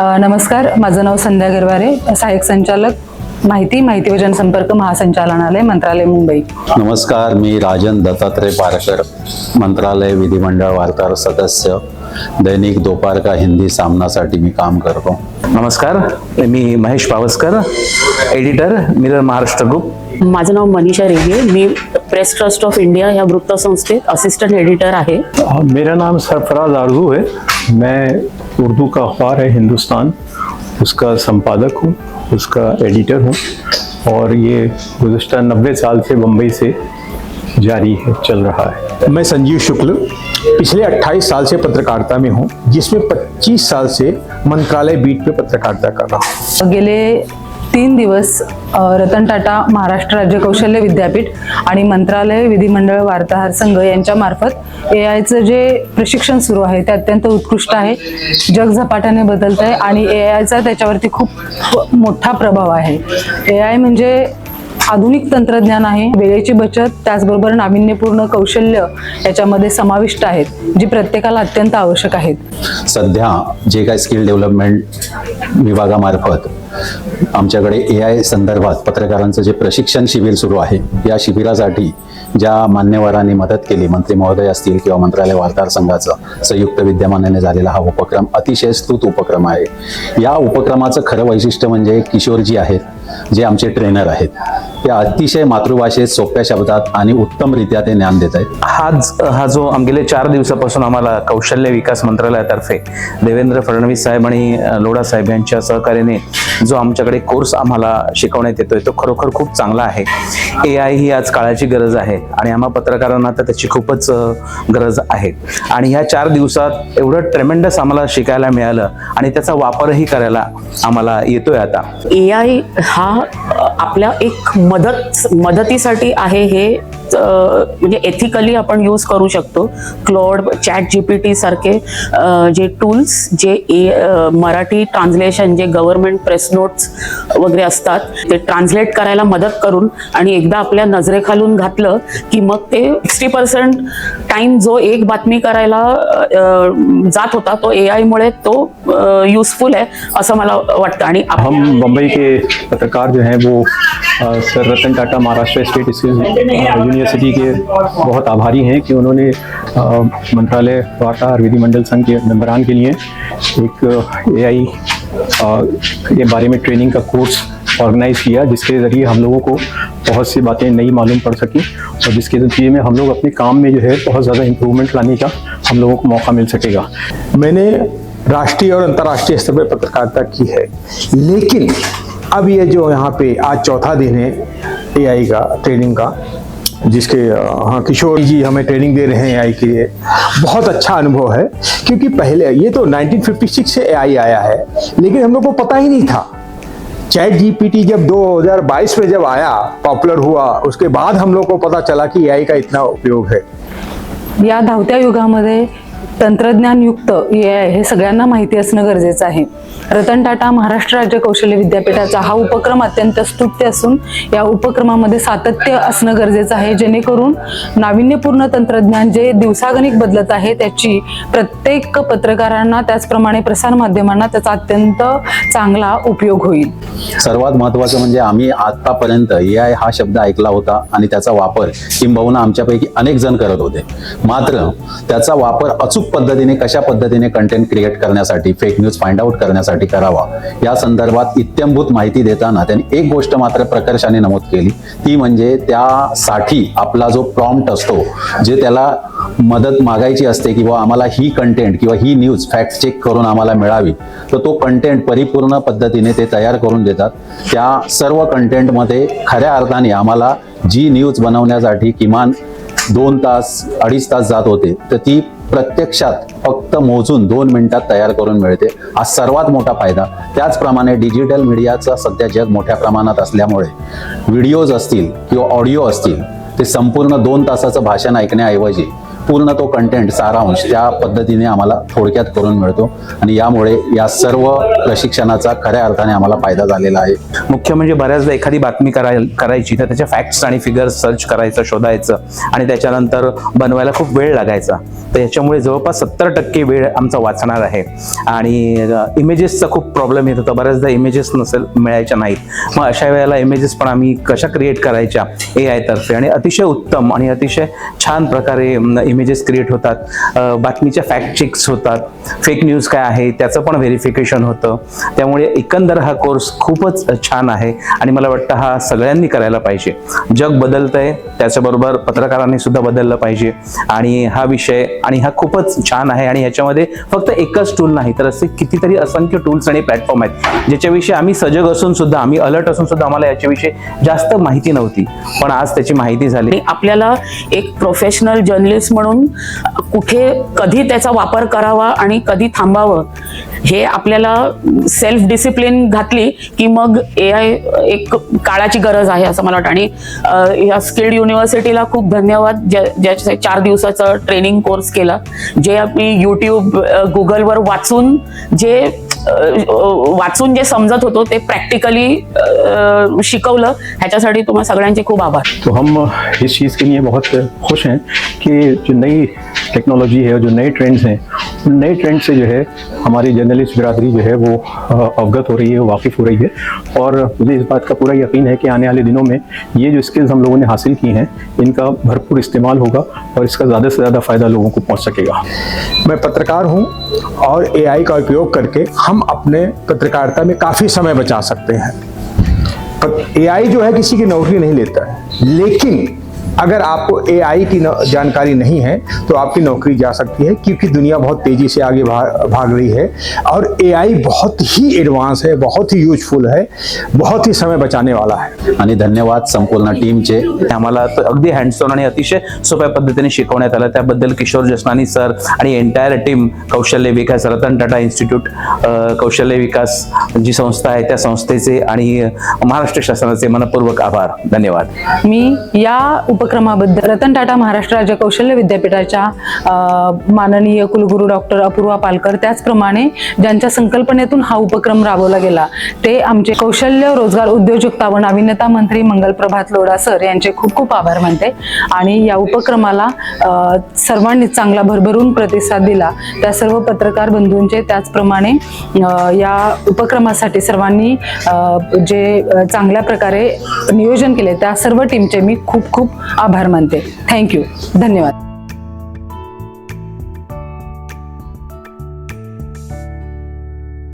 नमस्कार, माझं नाव संध्या गिरवारे, सहाय्यक संचालक माहिती व जनसंपर्क महासंचालनालय, मंत्रालय, मुंबई. नमस्कार, मी राजन दत्तात्रय पारकर, मंत्रालय विधिमंडळ वार्ताहर सदस्य, दैनिक दोपहर का हिंदी सामनासाठी मी काम करतो. नमस्कार, मी Mahesh Pawaskar, editor, mirror Maharashtra group. माझं नाव मनीषा रेगे, मी प्रेस ट्रस्ट ऑफ इंडिया या वृत्तसंस्थेत असिस्टंट एडिटर आहे. मेरा नाम सरफराज आरजू है, मैं उर्दू का अखबार है हिंदुस्तान, उसका संपादक हूँ, उसका एडिटर हूँ और ये गुज़श्ता 90 साल से बम्बई से जारी है, चल रहा है. मैं संजीव शुक्ल पिछले 28 साल से पत्रकारिता में हूँ, जिसमें 25 साल से मंत्रालय बीट पे पत्रकारिता कर रहा हूँ. गेले 3 दिवस रतन टाटा महाराष्ट्र राज्य कौशल्य विद्यापीठ आणि मंत्रालय विधिमंडळ वार्ताहर संघ यांच्या मार्फत एआयचं जे प्रशिक्षण सुरू आहे ते अत्यंत उत्कृष्ट आहे. जग झपाट्याने बदलत आहे आणि एआयचा त्याच्यावरती खूप मोठा प्रभाव आहे. एआय म्हणजे आधुनिक तंत्रज्ञान आहे, वेळेची बचत, त्याचबरोबर नाविन्यपूर्ण कौशल्य याच्यामध्ये समाविष्ट आहेत, जी प्रत्येकाला अत्यंत आवश्यक आहेत. सध्या जे काही स्किल डेव्हलपमेंट विभागामार्फत आमच्याकडे एआय संदर्भात पत्रकारांचं जे प्रशिक्षण शिबिर सुरू आहे, या शिबिरासाठी ज्या मान्यवरांनी मदत केली, मंत्री महोदय असतील किंवा मंत्रालय वार्ताहर संघाचा संयुक्त विद्यमानाने झालेला हा उपक्रम अतिशय स्तुत उपक्रम आहे. या उपक्रमाचं खरं वैशिष्ट्य म्हणजे किशोरजी आहेत, जे आमचे ट्रेनर आहेत, ते अतिशय मातृभाषेत सोप्या शब्दात आणि उत्तमरित्या ते ज्ञान देत आहेत. हा जो गेले 4 दिवसापासून आम्हाला कौशल्य विकास मंत्रालयातर्फे देवेंद्र फडणवीस साहेब आणि लोढा साहेब यांच्या सहकार्याने जो आमच्याकडे कोर्स आम्हाला शिकवण्यात येतोय तो खरोखर खूप चांगला आहे. एआय ही आज काळाची गरज आहे आणि आम्हा पत्रकारांना तर त्याची खूपच गरज आहे. आणि ह्या 4 दिवसात एवढं ट्रेमेंडस आम्हाला शिकायला मिळालं आणि त्याचा वापरही करायला आम्हाला येतोय. आता एआय हा आपल्या एक मदतीसाठी आहे, हे म्हणजे एथिकली आपण यूज करू शकतो. क्लॉड, चॅट जीपीटी सारखे जे टूल्स जे मराठी ट्रान्सलेशन, जे गव्हर्नमेंट प्रेस नोट्स वगैरे असतात ते ट्रान्सलेट करायला मदत करून आणि एकदा आपल्या नजरेखालून घातलं की मग ते 60% टाइम जो एक बातमी करायला जात होता तो एआय मुळे तो यूजफुल आहे असं मला वाटतं. आणि हम बम्बई के पत्रकार जो हैं वो sir Ratan Tata Maharashtra state skills university के बहुत आभारी हैं कि उन्होंने मंत्रालय वार्ताहर विधिमंडल संघ के मेंबरान के लिए एक एआई के बारे में ट्रेनिंग का कोर्स ऑर्गेनाइज किया, जिसके ज़रिए हम लोगों को बहुत सी बातें नई मालूम पड़ सकी और जिसके नतीजे में हम लोग अपने काम में जो है बहुत ज़्यादा इम्प्रूवमेंट लाने का हम लोगों को मौका मिल सकेगा. मैंने राष्ट्रीय और अंतर्राष्ट्रीय स्तर पर पत्रकारिता की है, लेकिन अब ये जो यहाँ पे आज चौथा दिन है एआई का ट्रेनिंग का, जिसके हाँ किशोर जी हमें ट्रेनिंग दे रहे हैं एआई के लिए, बहुत अच्छा अनुभव है. क्योंकि पहले ये तो 1956 से एआई आया है, लेकिन हम लोग को पता ही नहीं था. चैट जीपीटी जब 2022 में जब आया, पॉपुलर हुआ, उसके बाद हम लोग को पता चला कि एआई का इतना उपयोग है. या धावत्या युगामध्ये तंत्रज्ञानयुक्त एआय हे सगळ्यांना माहिती असणं गरजेचं आहे. रतन टाटा महाराष्ट्र राज्य कौशल्य विद्यापीठाचा हा उपक्रम अत्यंत स्तुत्य असून या उपक्रमामध्ये सातत्य असणं गरजेचं आहे, जेणेकरून नाविन्यपूर्ण तंत्रज्ञान जे दिवसागणिक बदलत आहे त्याची प्रत्येक पत्रकारांना, त्याचप्रमाणे प्रसार माध्यमांना त्याचा अत्यंत चांगला उपयोग होईल. सर्वात महत्त्वाचं म्हणजे आम्ही आतापर्यंत एआय हा शब्द ऐकला होता आणि त्याचा वापर किंबहुना आमच्यापैकी अनेक जण करत होते. मात्र त्याचा वापर अचूक पद्धतीने, कशा पद्धतीने कंटेंट क्रिएट करण्यासाठी, फेक न्यूज फाइंड आउट करण्यासाठी करावा, या संदर्भात इत्थंभूत माहिती देताना त्यांनी एक गोष्ट मात्र प्रकर्षाने नमूद केली, ती म्हणजे त्यासाठी आपला जो प्रॉम्प्ट असतो, जे त्याला मदत मागायची असते किंवा आम्हाला ही कंटेंट किंवा ही न्यूज फॅक्ट चेक करून आम्हाला मिळावी, तर तो कंटेंट परिपूर्ण पद्धतीने ते तयार करून देतात. त्या सर्व कंटेंटमध्ये खऱ्या अर्थाने आम्हाला जी न्यूज बनवण्यासाठी किमान 2 तास 2.5 तास जात होते, तर ती प्रत्यक्षात फक्त मोजून 2 मिनिटात तयार करून मिळते. हा सर्वात मोठा फायदा. त्याचप्रमाणे डिजिटल मीडियाचा सध्या जग मोठ्या प्रमाणात असल्यामुळे व्हिडिओज असतील किंवा ऑडिओ असतील, ते संपूर्ण 2 तासाचं भाषण ऐकण्याऐवजी पूर्ण तो कंटेंट सारांश त्या पद्धतीने आम्हाला थोडक्यात करून मिळतो आणि यामुळे या सर्व प्रशिक्षणाचा खऱ्या अर्थाने आम्हाला फायदा झालेला आहे. मुख्य म्हणजे बऱ्याचदा एखादी बातमी करायची तर त्याच्या फॅक्ट्स आणि फिगर्स सर्च करायचं, शोधायचं आणि त्याच्यानंतर बनवायला खूप वेळ लागायचा. तर याच्यामुळे जवळपास 70% वेळ आमचा वाचणार आहे. आणि इमेजेसचा खूप प्रॉब्लेम येत होता, बऱ्याचदा इमेजेस मिळायच्या नाहीत. मग अशा वेळेला इमेजेस पण आम्ही कशा क्रिएट करायच्या AI तर्फे, आणि अतिशय उत्तम आणि अतिशय छान प्रकारे इमेजेस क्रिएट होतात. बातमीच्या फॅक्ट चेक्स होतात, फेक न्यूज काय आहे त्याचं पण व्हेरिफिकेशन होतं. त्यामुळे एकंदर हा कोर्स खूपच छान आहे आणि मला वाटतं हा सगळ्यांनी करायला पाहिजे. जग बदलतंय, त्याच्याबरोबर पत्रकारांनी सुद्धा बदललं पाहिजे. आणि हा विषय आणि हा खूपच छान आहे. आणि ह्याच्यामध्ये फक्त एकच टूल नाही तर असे कितीतरी असंख्य टूल्स आणि प्लॅटफॉर्म आहेत ज्याच्याविषयी आम्ही सजग असून सुद्धा, आम्ही अलर्ट असून सुद्धा आम्हाला याच्याविषयी जास्त माहिती नव्हती, पण आज त्याची माहिती झाली. आणि आपल्याला एक प्रोफेशनल जर्नलिस्ट म्हणून कुठे कधी त्याचा वापर करावा आणि कधी थांबावं हे आपल्याला सेल्फ डिसिप्लिन घातली की मग AI एक काळाची गरज आहे असं मला वाटतं. आणि या स्किल्ड युनिव्हर्सिटीला खूप धन्यवाद, ज्याचे 4 दिवसाचा ट्रेनिंग कोर्स केला, जे आम्ही यूट्यूब गुगलवर वाचून जे समजत होतो ते प्रॅक्टिकली शिकवलं. ह्याच्यासाठी तुम्हा सगळ्यांचे खूप आभार. तो हम इस चीज़ के लिए बहुत खुश हैं कि जो नई टेक्नोलॉजी है, जो नए ट्रेंड्स हैं, उन नए ट्रेंड से जो है हमारी जर्नलिस्ट बिरादरी जो है वो अवगत हो रही है, वाकिफ़ हो रही है. और मुझे इस बात का पूरा यकीन है कि आने वाले दिनों में ये जो स्किल्स हम लोगों ने हासिल की हैं इनका भरपूर इस्तेमाल होगा और इसका ज़्यादा से ज़्यादा फ़ायदा लोगों को पहुँच सकेगा. मैं पत्रकार हूं और AI का उपयोग करके हम अपने पत्रकारिता में काफ़ी समय बचा सकते हैं. AI जो है किसी की नौकरी नहीं लेता है, लेकिन अगर आपको AI की जानकारी नहीं है तो आपकी नौकरी जा सकती है, क्योंकि दुनिया बहुत तेजी से आगे भाग रही है और AI बहुत ही एडवांस है, बहुत ही यूजफुल है, बहुत ही समय बचाने वाला है. आणि धन्यवाद संपूर्ण टीमचे. आम्हाला अगदी हँडसॉन आणि अतिशय सोप्या पद्धतीने शिकवण्यात आलं. त्याबद्दल किशोर जसनानी सर आणि एंटायर टीम, कौशल्य विकास, रतन टाटा इन्स्टिट्यूट कौशल्य विकास जी संस्था आहे त्या संस्थेचे आणि महाराष्ट्र शासनाचे मनपूर्वक आभार. धन्यवाद. मी या उपक्रमाबद्दल रतन टाटा महाराष्ट्र राज्य कौशल्य विद्यापीठाच्या माननीय कुलगुरू डॉक्टर अपूर्वा पालकर, त्याचप्रमाणे ज्यांच्या संकल्पनेतून हा उपक्रम राबवला गेला ते आमचे कौशल्य, रोजगार, उद्योजकता व नाविन्यता मंत्री मंगलप्रभात लोढा सर यांचे खूप खूप आभार मानते. आणि या उपक्रमाला सर्वांनी चांगला भरभरून प्रतिसाद दिला, त्या सर्व पत्रकार बंधूंचे, त्याचप्रमाणे या उपक्रमासाठी सर्वांनी जे चांगल्या प्रकारे नियोजन केले त्या सर्व टीमचे मी खूप खूप आभार मानते. थँक्यू. धन्यवाद.